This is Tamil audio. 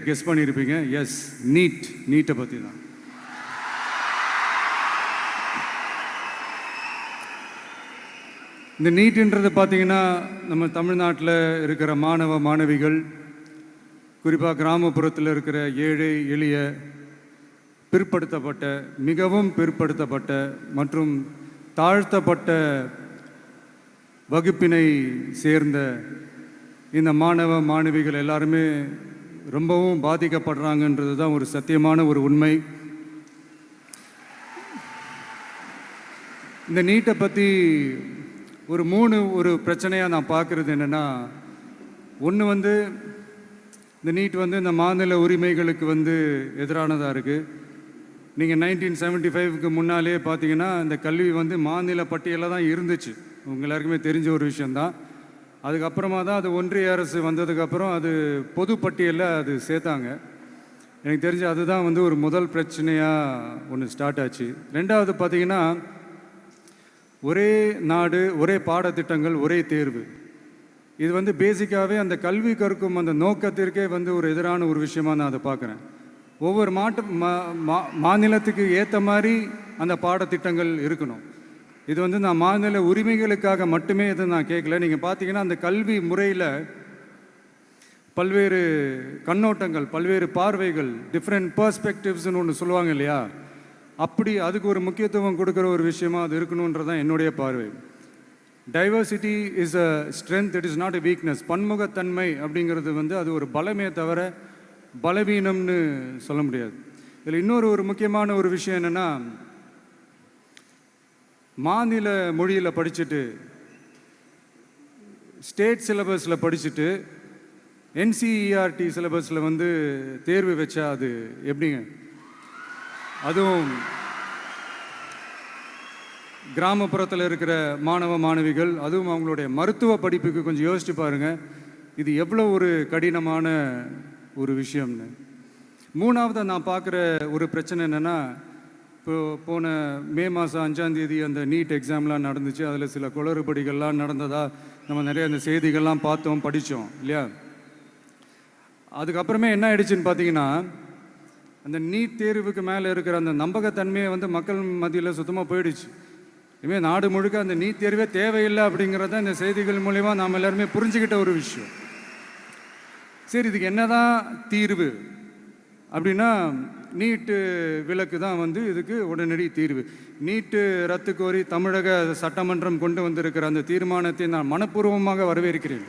கெஸ் பண்ணியிருப்பீங்க. எஸ், நீட்டை பற்றி தான். இந்த நீட்டுன்றது பார்த்தீங்கன்னா நம்ம தமிழ்நாட்டில் இருக்கிற மாணவ மாணவிகள், குறிப்பாக கிராமப்புறத்தில் இருக்கிற ஏழை எளிய பிற்படுத்தப்பட்ட, மிகவும் பிற்படுத்தப்பட்ட மற்றும் தாழ்த்தப்பட்ட வகுப்பினை சேர்ந்த இந்த மாணவ மாணவிகள் எல்லாருமே ரொம்பவும் பாதிக்கப்படுறாங்கன்றது தான் ஒரு சத்தியமான ஒரு உண்மை. இந்த நீட்டை பற்றி ஒரு பிரச்சனையாக நான் பார்க்குறது என்னென்னா, ஒன்று இந்த நீட் இந்த மாநில உரிமைகளுக்கு எதிரானதாக இருக்குது. நீங்கள் 1975க்கு முன்னாலே பார்த்தீங்கன்னா இந்த கல்வி மாநில பட்டியலில் தான் இருந்துச்சு. உங்கள் எல்லாருக்குமே தெரிஞ்ச ஒரு விஷயந்தான். அதுக்கப்புறமா தான் அது ஒன்றிய அரசு வந்ததுக்கப்புறம் அது பொது பட்டியலில் அது சேர்த்தாங்க. எனக்கு தெரிஞ்சு அதுதான் ஒரு முதல் பிரச்சனையாக ஒன்று ஸ்டார்ட் ஆச்சு. ரெண்டாவது பார்த்தீங்கன்னா, ஒரே நாடு, ஒரே பாடத்திட்டங்கள், ஒரே தேர்வு. இது பேசிக்காகவே அந்த கல்வி கற்கும் அந்த நோக்கத்திற்கே ஒரு எதிரான ஒரு விஷயமாக நான் அதை பார்க்குறேன். ஒவ்வொரு மாநிலத்துக்கு ஏற்ற மாதிரி அந்த பாடத்திட்டங்கள் இருக்கணும். இது நான் மாநில உரிமைகளுக்காக மட்டுமே இதை நான் கேட்கல. நீங்கள் பார்த்தீங்கன்னா அந்த கல்வி முறையில் பல்வேறு கண்ணோட்டங்கள், பல்வேறு பார்வைகள், டிஃப்ரெண்ட் பர்ஸ்பெக்டிவ்ஸ்னு ஒன்று சொல்லுவாங்க இல்லையா, அப்படி அதுக்கு ஒரு முக்கியத்துவம் கொடுக்குற ஒரு விஷயமா அது இருக்கணுன்றதான் என்னுடைய பார்வை. Diversity is a strength, it is not a weakness. பன்முகத்தன்மை அப்படிங்கிறது அது ஒரு பலமே தவிர பலவீனம்னு சொல்ல முடியாது. இதில் இன்னொரு முக்கியமான ஒரு விஷயம் என்னென்னா, மாநில மொழியில் படிச்சுட்டு ஸ்டேட் சிலபஸில் படிச்சுட்டு என்சிஇஆர்டி சிலபஸில் தேர்வு வச்சா அது எப்படிங்க? அதுவும் கிராமப்புறத்தில் இருக்கிற மாணவ மாணவிகள், அதுவும் அவங்களுடைய மருத்துவ படிப்புக்கு கொஞ்சம் யோசிச்சு பாருங்கள், இது எவ்வளோ ஒரு கடினமான ஒரு விஷயம்னு. மூணாவது நான் பார்க்குற ஒரு பிரச்சனை என்னென்னா, போன மே மாதம் 5ஆம் தேதி அந்த நீட் எக்ஸாம்லாம் நடந்துச்சு. அதில் சில குளறுபடிகள்லாம் நடந்ததாக நம்ம நிறைய அந்த செய்திகள்லாம் பார்த்தோம், படித்தோம் இல்லையா. அதுக்கப்புறமே என்ன ஆயிடுச்சுன்னு பார்த்தீங்கன்னா, அந்த நீட் தேர்வுக்கு மேலே இருக்கிற அந்த நம்பகத்தன்மையை மக்கள் மத்தியில் சுத்தமாக போயிடுச்சு. இனிமேல் நாடு முழுக்க அந்த நீட் தேர்வே தேவையில்லை அப்படிங்கிறத இந்த செய்திகள் மூலமா நாம் எல்லாருமே புரிஞ்சுக்கிட்ட ஒரு விஷயம். சரி, இதுக்கு என்னதான் தீர்வு அப்படின்னா, நீட்டு விலக்கு தான் இதுக்கு உடனடி தீர்வு. நீட்டு ரத்து கோரி தமிழக சட்டமன்றம் கொண்டு வந்திருக்கிற அந்த தீர்மானத்தை நான் மனப்பூர்வமாக வரவேற்கிறேன்.